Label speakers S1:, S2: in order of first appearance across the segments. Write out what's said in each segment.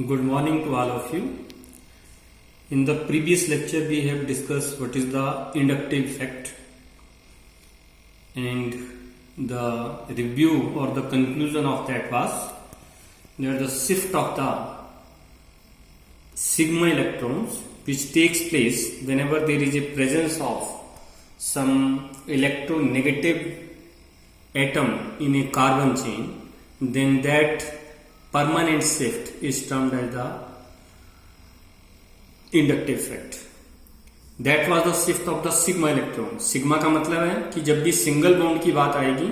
S1: Good morning to all of you. In the previous lecture we have discussed what is the inductive effect, and the review or the conclusion of that was that the shift of the sigma electrons which takes place whenever there is a presence of some electronegative atom in a carbon chain, then that permanent shift is termed as the inductive effect. That was the shift of the sigma electron. Sigma का मतलब है कि जब भी single bond की बात आएगी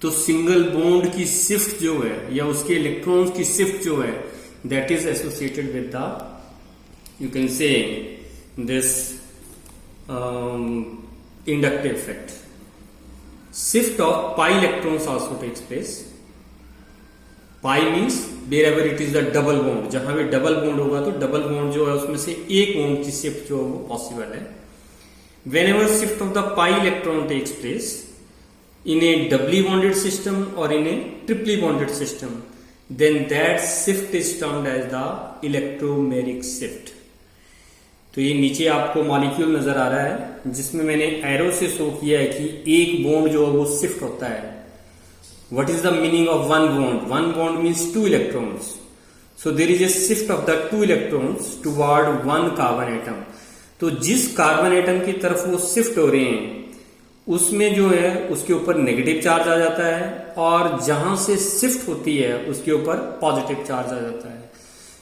S1: तो सिंगल बॉन्ड की शिफ्ट जो है या उसके इलेक्ट्रॉन्स की शिफ्ट जो है that is associated with the, you can say, this inductive effect. Shift of pi electrons also takes place. Pi means wherever it is the double bond, जहां भी डबल बॉन्ड होगा तो double bond जो है उसमें से एक bond की शिफ्ट जो है वो पॉसिबल है. Whenever shift of the pi electron takes place in a doubly bonded system और in a triply bonded system, then that shift is termed as the electromeric shift. तो ये नीचे आपको मॉलिक्यूल नजर आ रहा है जिसमें मैंने एरो से शो किया है कि एक बॉन्ड जो है वो शिफ्ट होता है. What is the meaning of one bond? One bond means two electrons. So there is a shift of the two electrons toward one carbon atom. तो जिस कार्बन एटम की तरफ वो शिफ्ट हो रहे हैं उसमें जो है उसके ऊपर नेगेटिव चार्ज आ जाता है और जहां से शिफ्ट होती है उसके ऊपर पॉजिटिव चार्ज आ जाता है.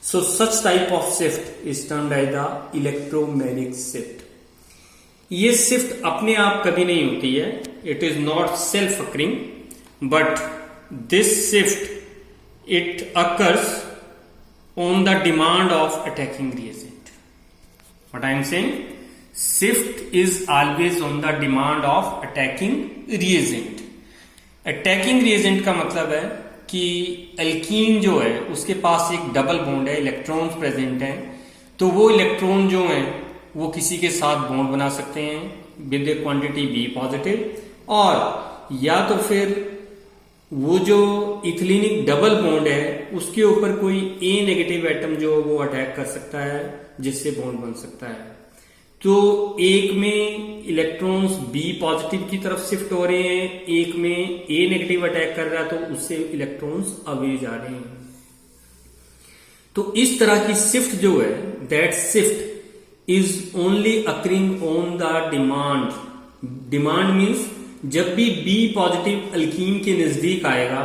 S1: So such type of shift is termed as the electromagnetic shift. ये शिफ्ट अपने आप कभी नहीं होती है. It is not self occurring. But this shift, it occurs on the demand of attacking reagent. What I am saying? Shift is always on the demand of attacking reagent. Attacking reagent का मतलब है कि alkene जो है उसके पास एक double bond है, electrons present हैं, तो वो इलेक्ट्रॉन जो हैं वो किसी के साथ बॉन्ड बना सकते हैं with a quantity B positive, और या तो फिर वो जो इथिलीनिक डबल बॉन्ड है उसके ऊपर कोई ए नेगेटिव एटम जो वो अटैक कर सकता है जिससे बॉन्ड बन सकता है. तो एक में इलेक्ट्रॉन्स बी पॉजिटिव की तरफ शिफ्ट हो रहे हैं, एक में ए नेगेटिव अटैक कर रहा है तो उससे इलेक्ट्रॉन्स अवे जा रहे हैं. तो इस तरह की शिफ्ट जो है, that shift is only occurring on the demand. Demand means जब भी बी पॉजिटिव अल्कीन के नजदीक आएगा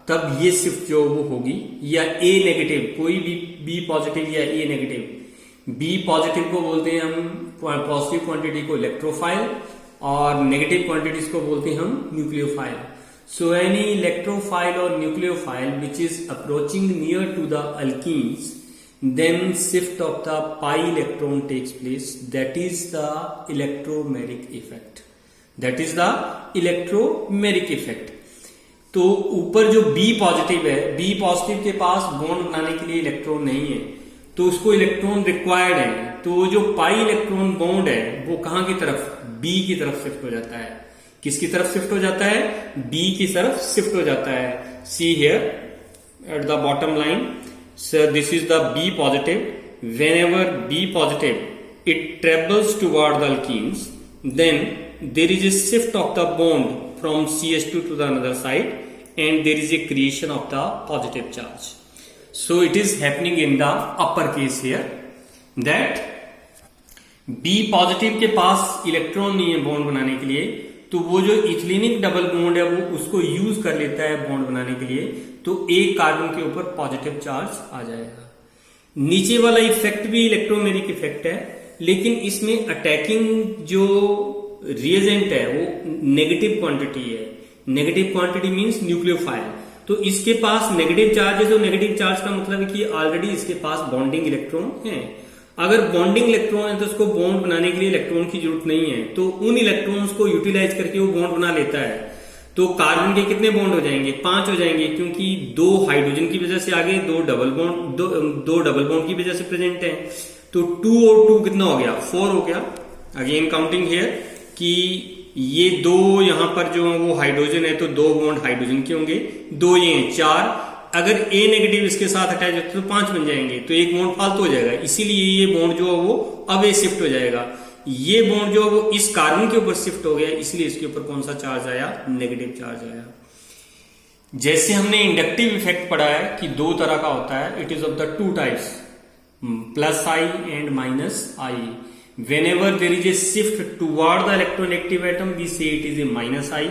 S1: तब ये शिफ्ट जो वो होगी, या ए नेगेटिव, कोई भी बी पॉजिटिव या ए नेगेटिव. बी पॉजिटिव को बोलते हैं हम पॉजिटिव क्वांटिटी को इलेक्ट्रोफाइल और नेगेटिव क्वांटिटीज को बोलते हैं हम न्यूक्लियोफाइल. सो एनी इलेक्ट्रोफाइल और nucleophile which is approaching near to the alkenes, then shift of the pi electron takes place. That is the electromagnetic effect. That is the electromagnetic effect. तो ऊपर जो B positive है, B positive के पास bond बनाने के लिए electron नहीं है तो उसको इलेक्ट्रॉन रिक्वायर्ड है. तो जो पाई इलेक्ट्रॉन बॉन्ड है वो कहां की तरफ, B की तरफ शिफ्ट हो जाता है. किसकी तरफ शिफ्ट हो जाता है? B की तरफ शिफ्ट हो जाता है. See here at the bottom line. So this is the B positive. Whenever B positive it travels toward the alkenes, then there is a shift of the bond from CH2 to the another side, and there is a creation of the positive charge. So it is happening in the upper case here that B positive के पास electron नहीं है bond बनाने के लिए, तो वो जो इथिलीनिक double bond है वो उसको यूज कर लेता है बॉन्ड बनाने के लिए, तो एक कार्बन के ऊपर पॉजिटिव चार्ज आ जाएगा. नीचे वाला इफेक्ट भी इलेक्ट्रोमैग्नेटिक इफेक्ट है, लेकिन इसमें अटैकिंग जो रिएजेंट है वो नेगेटिव क्वांटिटी है. Negative quantity means nucleophile. तो इसके पास नेगेटिव चार्ज है. तो नेगेटिव चार्ज का मतलब है कि ऑलरेडी इसके पास बॉन्डिंग इलेक्ट्रॉन है. अगर बॉन्डिंग इलेक्ट्रॉन है तो उसको बॉन्ड बनाने के लिए इलेक्ट्रॉन की जरूरत नहीं है, तो उन इलेक्ट्रॉन्स को यूटिलाइज करके वो बॉन्ड बना लेता है. तो कार्बन के कितने बॉन्ड हो जाएंगे? 5 हो जाएंगे, क्योंकि 2 हाइड्रोजन की वजह से आगे, 2 डबल बॉन्ड की वजह से प्रेजेंट है. तो 2 और 2 कितना हो गया? 4 हो गया. अगेन काउंटिंग हियर कि ये 2 यहां पर जो वो हाइड्रोजन है तो 2 बॉन्ड हाइड्रोजन के होंगे, 2 ये 4. अगर ए नेगेटिव इसके साथ अटैच होता है तो 5 बन जाएंगे, तो एक बॉन्ड फालतू हो जाएगा, इसीलिए ये बॉन्ड जो है वो अवे शिफ्ट हो जाएगा। ये बॉन्ड जो है वो इस कार्बन के ऊपर शिफ्ट हो गया, इसलिए इसके ऊपर कौन सा चार्ज आया, नेगेटिव चार्ज आया। जैसे हमने इंडक्टिव इफेक्ट पढ़ा है कि दो तरह का होता है, it is of the two types, plus I and minus I. whenever there is a shift toward the electronegative atom we say it is a minus I,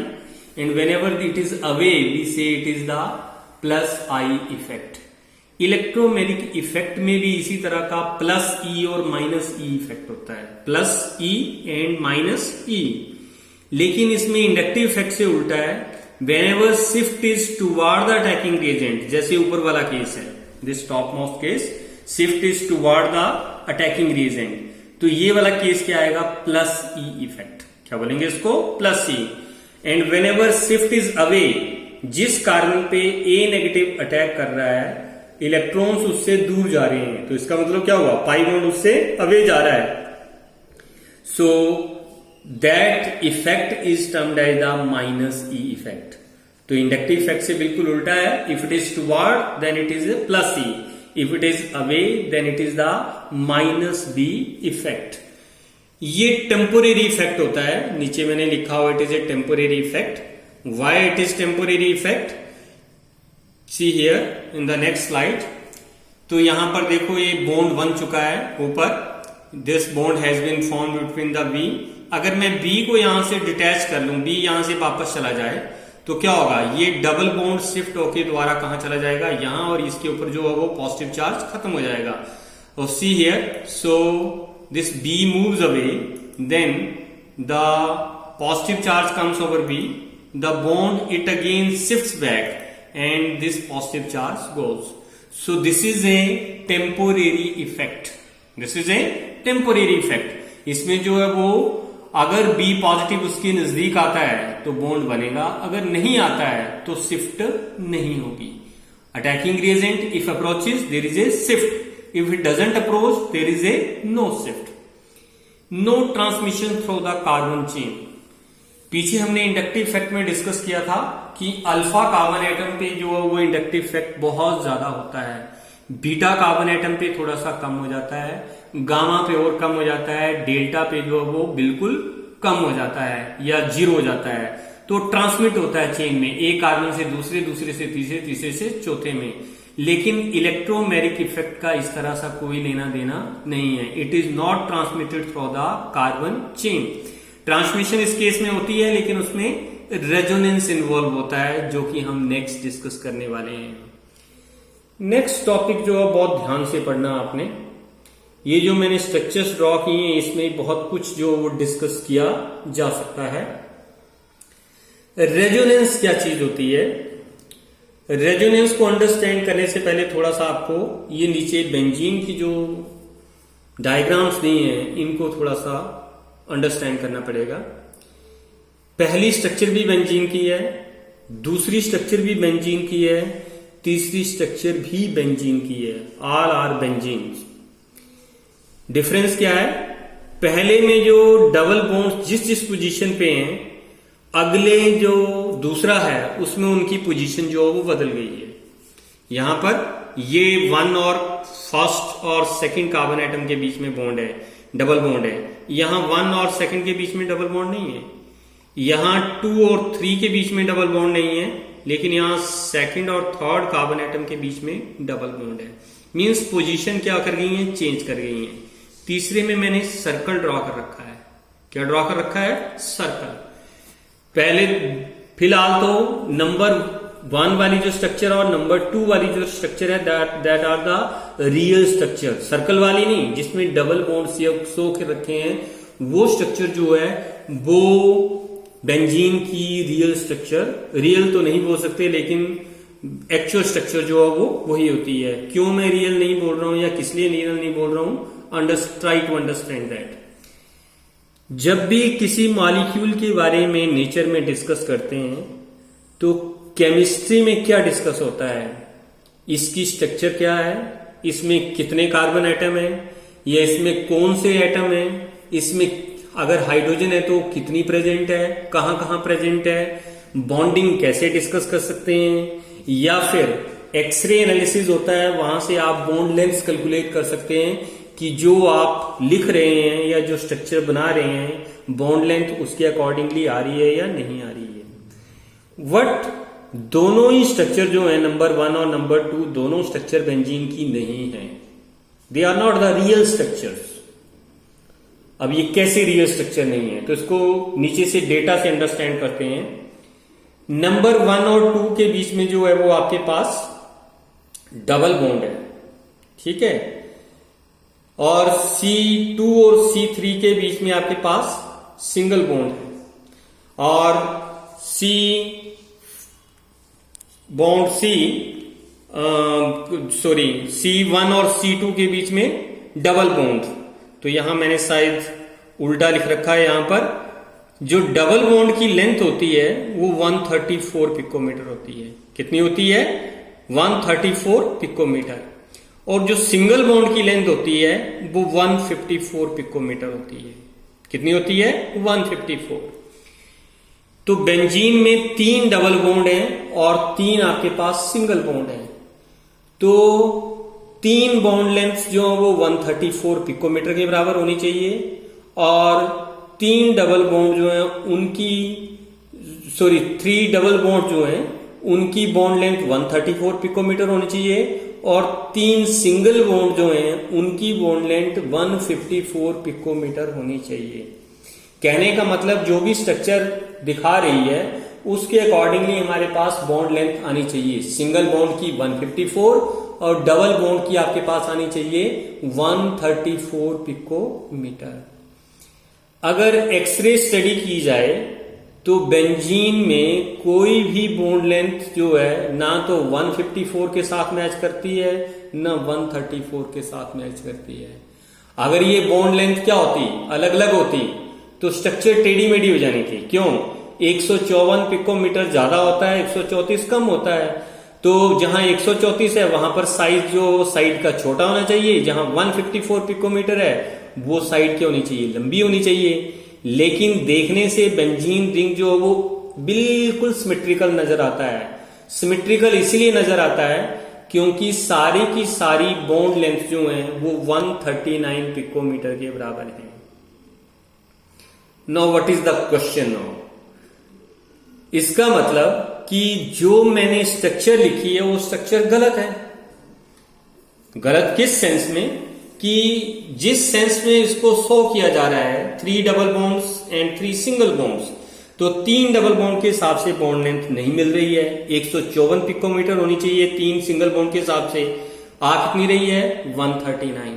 S1: and whenever it is away we say it is the plus I effect। Electromagnetic effect में भी इसी तरह का plus ई और minus E effect होता है, plus E and minus ई। लेकिन इसमें इंडक्टिव इफेक्ट से उल्टा है, whenever shift is toward the attacking reagent, जैसे ऊपर वाला केस है, this top most case, shift is toward the attacking reagent, तो ये वाला केस क्या आएगा, प्लस ई इफेक्ट। क्या बोलेंगे इसको, plus E. And whenever shift is away, जिस कार्बन पे ए नेगेटिव अटैक कर रहा है, इलेक्ट्रॉन्स उससे दूर जा रहे हैं, तो इसका मतलब क्या हुआ, पाई बॉन्ड उससे अवे जा रहा है। So that effect is termed as the minus E effect. तो इंडक्टिव इफेक्ट से बिल्कुल उल्टा है, if it is toward then it is a plus E, if it is away then it is the minus b effect। ये temporary effect होता है, नीचे मैंने लिखा हुआ it is a temporary effect. Why it is temporary effect, see here in the next slide. तो यहां पर देखो ये बॉन्ड बन चुका है ऊपर, this bond has been formed between the B. अगर मैं बी को यहां से डिटैच कर लूं, बी यहां से वापस चला जाए, तो क्या होगा, ये डबल बॉन्ड शिफ्ट होके द्वारा कहां चला जाएगा, यहां, और इसके ऊपर जो है वो पॉजिटिव चार्ज खत्म हो जाएगा। और see here, so this B moves away, then the positive charge comes over B, the bond it again shifts back and this positive charge goes. So this is a temporary effect, this is a temporary effect. इसमें जो है वो अगर B positive उसके नजदीक आता है तो बॉन्ड बनेगा, अगर नहीं आता है तो शिफ्ट नहीं होगी। Attacking reagent if approaches there is a shift, if it doesn't approach there is a no shift. No transmission through the carbon chain. पीछे हमने इंडक्टिव इफेक्ट में डिस्कस किया था कि अल्फा कार्बन एटम पे जो है वो इंडक्टिव इफेक्ट बहुत ज्यादा होता है, बीटा कार्बन एटम पे थोड़ा सा कम हो जाता है, गामा पे और कम हो जाता है, डेल्टा पे जो है वो बिल्कुल कम हो जाता है या जीरो हो जाता है। तो ट्रांसमिट होता है चेन में, एक कार्बन से दूसरे, दूसरे से तीसरे, तीसरे से चौथे में। लेकिन इलेक्ट्रोमैग्नेटिक इफेक्ट का इस तरह सा कोई लेना देना नहीं है, it is not transmitted through the carbon chain. Transmission इस केस में होती है, लेकिन उसमें रेजोनेंस इन्वॉल्व होता है, जो कि हम नेक्स्ट डिस्कस करने वाले हैं। नेक्स्ट टॉपिक जो है बहुत ध्यान से पढ़ना आपने, ये जो मैंने स्ट्रक्चर्स ड्रॉ किए हैं इसमें बहुत कुछ जो वो डिस्कस किया जा सकता है। रेजोनेंस क्या चीज होती है, रेजोनेंस को अंडरस्टैंड करने से पहले थोड़ा सा आपको ये नीचे बेंजीन की जो डायग्राम्स दी हैं इनको थोड़ा सा अंडरस्टैंड करना पड़ेगा। पहली स्ट्रक्चर भी बेंजीन की है, दूसरी स्ट्रक्चर भी बेंजीन की है, तीसरी स्ट्रक्चर भी बेंजीन की है, ऑल आर बेंजीन। डिफरेंस क्या है, पहले में जो डबल बॉन्ड जिस जिस पोजीशन पे हैं, अगले जो दूसरा है उसमें उनकी पोजीशन जो है वो बदल गई है। यहां पर ये 1 और फर्स्ट और सेकंड कार्बन एटम के बीच में बॉन्ड है, डबल बॉन्ड है। यहां 1 और सेकंड के बीच में डबल बॉन्ड नहीं है, यहां 2 और 3 के बीच में डबल बॉन्ड नहीं है, लेकिन यहां सेकंड और थर्ड कार्बन एटम के बीच में डबल बॉन्ड है। मींस पोजीशन क्या कर गई है, चेंज कर गई है। तीसरे में मैंने सर्कल ड्रॉ कर रखा है, क्या ड्रॉ कर रखा है, सर्कल। पहले फिलहाल तो नंबर 1 वाली जो स्ट्रक्चर और नंबर 2 वाली जो स्ट्रक्चर है that are the real structure, circle वाली नहीं जिसमें डबल बॉन्ड सो के रखे हैं, वो स्ट्रक्चर जो है वो बेंजीन की रियल स्ट्रक्चर, रियल तो नहीं बोल सकते लेकिन एक्चुअल स्ट्रक्चर जो है वो वही होती है। क्यों मैं रियल नहीं बोल रहा हूं या किस लिए रियल नहीं बोल रहा हूं, ट्राई टू अंडरस्टैंड दैट। जब भी किसी मॉलिक्यूल के बारे में नेचर में डिस्कस करते हैं तो केमिस्ट्री में क्या डिस्कस होता है, इसकी स्ट्रक्चर क्या है, इसमें कितने कार्बन एटम है, या इसमें कौन से एटम है, इसमें अगर हाइड्रोजन है तो कितनी प्रेजेंट है, कहां कहां प्रेजेंट है, बॉन्डिंग कैसे डिस्कस कर सकते हैं, या फिर एक्सरे एनालिसिस होता है, वहां से आप बॉन्ड लेंथ कैलकुलेट कर सकते हैं कि जो आप लिख रहे हैं या जो स्ट्रक्चर बना रहे हैं बॉन्ड लेंथ उसके अकॉर्डिंगली आ रही है या नहीं आ रही है। बट दोनों ही स्ट्रक्चर जो है नंबर 1 और नंबर 2 दोनों स्ट्रक्चर बेंजीन की नहीं है। They are not the real structures. अब ये कैसे रियल स्ट्रक्चर नहीं है, तो इसको नीचे से डेटा से अंडरस्टैंड करते हैं। नंबर 1 और 2 के बीच में जो है वो आपके पास डबल बॉन्ड है, ठीक है, और C2 और C3 के बीच में आपके पास सिंगल बॉन्ड है, और C1 और C2 के बीच में डबल बॉन्ड। तो यहां मैंने शायद उल्टा लिख रखा है, यहां पर जो डबल बॉन्ड की लेंथ होती है वो 134 पिकोमीटर होती है। कितनी होती है? 134 पिकोमीटर। और जो सिंगल बॉन्ड की लेंथ होती है वो 154 पिकोमीटर होती है। कितनी होती है? 154। तो बेंजीन में 3 डबल बॉन्ड है और 3 आपके पास सिंगल बॉन्ड है। तो 3 बॉन्ड लेंथ जो है वो 134 पिकोमीटर के बराबर होनी चाहिए, और 3 डबल बॉन्ड जो है उनकी 3 डबल बॉन्ड जो है उनकी बॉन्ड लेंथ 134 पिकोमीटर होनी चाहिए, और 3 सिंगल बॉन्ड जो हैं उनकी बॉन्ड लेंथ 154 पिकोमीटर होनी चाहिए। कहने का मतलब जो भी स्ट्रक्चर दिखा रही है उसके अकॉर्डिंगली हमारे पास बॉन्ड लेंथ आनी चाहिए। सिंगल बॉन्ड की 154 और डबल बॉन्ड की आपके पास आनी चाहिए 134 पिकोमीटर। अगर एक्सरे स्टडी की जाए तो बेंजीन में कोई भी बॉन्ड लेंथ जो है ना तो 154 के साथ मैच करती है ना 134 के साथ मैच करती है। अगर ये बॉन्ड लेंथ क्या होती, अलग अलग होती, तो स्ट्रक्चर टेढ़ी मेढ़ी हो जानी थी। क्यों? 154 पिकोमीटर ज्यादा होता है, 134 कम होता है। तो जहां 134 है वहां पर साइज जो साइड का छोटा होना चाहिए, जहां 154 पिकोमीटर है वो साइड क्या होनी चाहिए? लंबी होनी चाहिए। लेकिन देखने से बेंजीन रिंग जो वो बिल्कुल सिमेट्रिकल नजर आता है। सिमेट्रिकल इसलिए नजर आता है क्योंकि सारी की सारी बॉन्ड लेंथ जो है वो 139 पिकोमीटर के बराबर है। Now what is the question now? इसका मतलब कि जो मैंने स्ट्रक्चर लिखी है वो स्ट्रक्चर गलत है। गलत किस सेंस में? कि जिस सेंस में इसको शो किया जा रहा है 3 double bonds and 3 single bonds, तो 3 डबल बॉन्ड के हिसाब से बॉन्ड लेंथ नहीं मिल रही है। 154 पिकोमीटर होनी चाहिए 3 सिंगल बॉन्ड के हिसाब से, आ कितनी रही है? 139।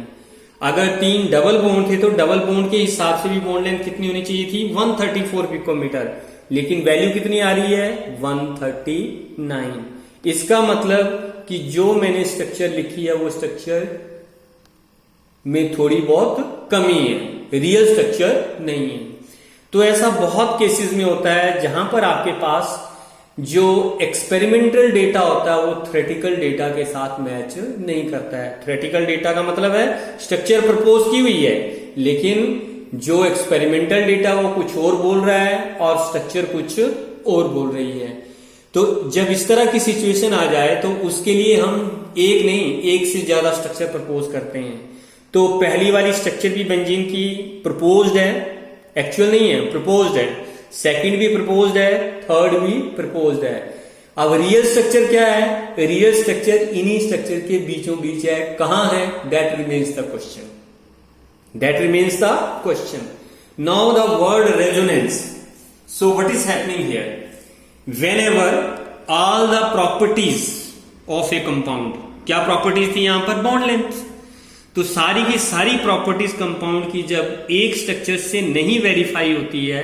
S1: अगर 3 डबल बॉन्ड थे तो डबल बॉन्ड के हिसाब से भी बॉन्ड लेंथ कितनी होनी चाहिए थी? 134 पिकोमीटर। लेकिन वैल्यू कितनी आ रही है? 139। इसका मतलब कि जो मैंने स्ट्रक्चर लिखी है वो स्ट्रक्चर में थोड़ी बहुत कमी है, रियल स्ट्रक्चर नहीं है। तो ऐसा बहुत केसेस में होता है जहां पर आपके पास जो एक्सपेरिमेंटल डेटा होता है वो थ्योरेटिकल डेटा के साथ मैच नहीं करता है। थ्योरेटिकल डेटा का मतलब है स्ट्रक्चर प्रपोज की हुई है, लेकिन जो एक्सपेरिमेंटल डेटा वो कुछ और बोल रहा है और स्ट्रक्चर कुछ और बोल रही है। तो जब इस तरह की सिचुएशन आ जाए तो उसके लिए हम एक नहीं, एक से ज्यादा स्ट्रक्चर प्रपोज करते हैं। तो पहली वाली स्ट्रक्चर भी बेंजीन की प्रपोज्ड है, एक्चुअल नहीं है, प्रपोज्ड है। सेकंड भी प्रपोज्ड है, थर्ड भी प्रपोज्ड है। अब रियल स्ट्रक्चर क्या है? रियल स्ट्रक्चर इन्हीं स्ट्रक्चर के बीचों बीच है। कहां है? That remains the question. That remains the question. Now the word resonance. So what is happening here? Whenever all the properties of a compound, क्या प्रॉपर्टीज थी यहां पर? Bond length. तो सारी की सारी प्रॉपर्टीज कंपाउंड की जब एक स्ट्रक्चर से नहीं वेरीफाई होती है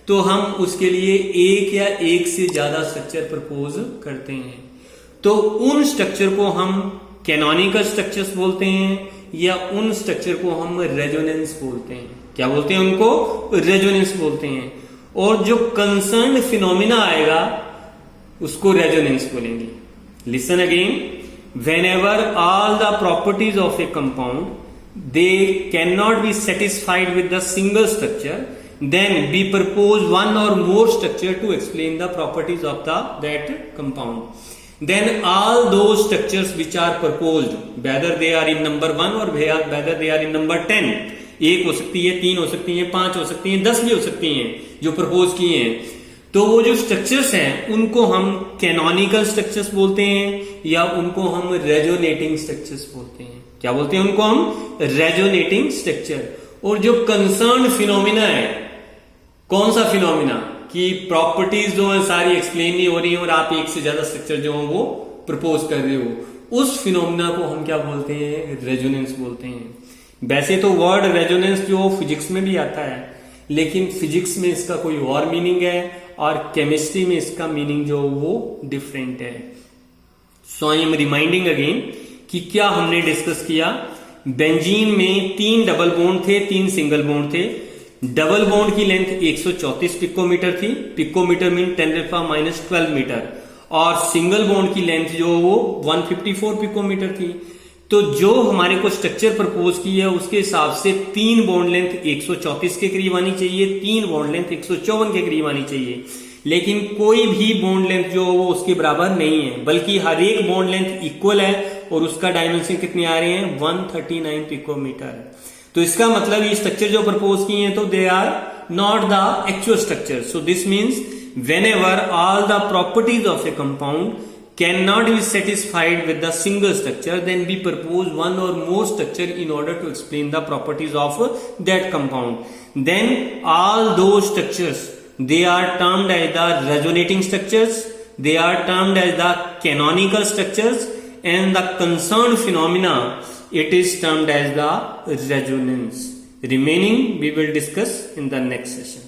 S1: तो हम उसके लिए एक या एक से ज्यादा स्ट्रक्चर प्रपोज करते हैं। तो उन स्ट्रक्चर को हम कैनोनिकल स्ट्रक्चर्स बोलते हैं या उन स्ट्रक्चर को हम रेजोनेंस बोलते हैं। क्या बोलते हैं? उनको रेजोनेंस बोलते हैं। और जो कंसर्न फिनोमिना आएगा उसको रेजोनेंस बोलेंगे। Listen again. Whenever all the properties of a compound they can not be satisfied with the single structure, then we propose one और more structure to explain the properties of the that compound. then all those structures which are proposed, whether they are in number 1 or whether they are in number 10, एक हो सकती है, 3 हो सकती है, 5 हो सकती है, 10 भी हो सकती हैं जो प्रपोज किए हैं, तो वो जो स्ट्रक्चर्स हैं उनको हम कैनोनिकल स्ट्रक्चर्स बोलते हैं या उनको हम रेजोनेटिंग स्ट्रक्चर्स बोलते हैं। क्या बोलते हैं उनको हम? Resonating structure. और जो कंसर्न फिनोमिना है, कौन सा फिनोमिना कि प्रॉपर्टीज जो है सारी एक्सप्लेन नहीं हो रही है और आप एक से ज्यादा स्ट्रक्चर जो है वो प्रपोज कर रहे हो, उस फिनोमिना को हम क्या बोलते हैं? रेजोनेंस बोलते हैं। वैसे तो वर्ड रेजोनेंस जो फिजिक्स में भी आता है, लेकिन फिजिक्स में इसका कोई और मीनिंग है और केमिस्ट्री में इसका मीनिंग जो वो डिफरेंट है। सो आई एम रिमाइंडिंग अगेन कि क्या हमने डिस्कस किया। बेंजीन में 3 डबल बॉन्ड थे, 3 सिंगल बॉन्ड थे। डबल बॉन्ड की लेंथ 134 पिकोमीटर थी, पिकोमीटर मीन 10⁻12 मीटर, और सिंगल बॉन्ड की लेंथ जो वो 154 पिकोमीटर थी। तो जो हमारे को स्ट्रक्चर प्रपोज की है उसके हिसाब से 3 बॉन्ड लेंथ 134 के करीब आनी चाहिए, 3 बॉन्ड लेंथ 154 के करीब आनी चाहिए, लेकिन कोई भी बॉन्ड लेंथ जो वो उसके बराबर नहीं है, बल्कि हर एक बॉन्ड लेंथ इक्वल है और उसका डायमेंशन कितने आ रहे हैं? 139 पिकोमीटर। तो इसका मतलब ये स्ट्रक्चर जो प्रपोज किए हैं तो they are not the actual structure. So this means whenever all the properties of a compound cannot be satisfied with the single structure, then we propose one or more structure in order to explain the properties of that compound. Then all those structures, they are termed as the resonating structures, they are termed as the canonical structures, and the concerned phenomena, it is termed as the resonance. Remaining we will discuss in the next session.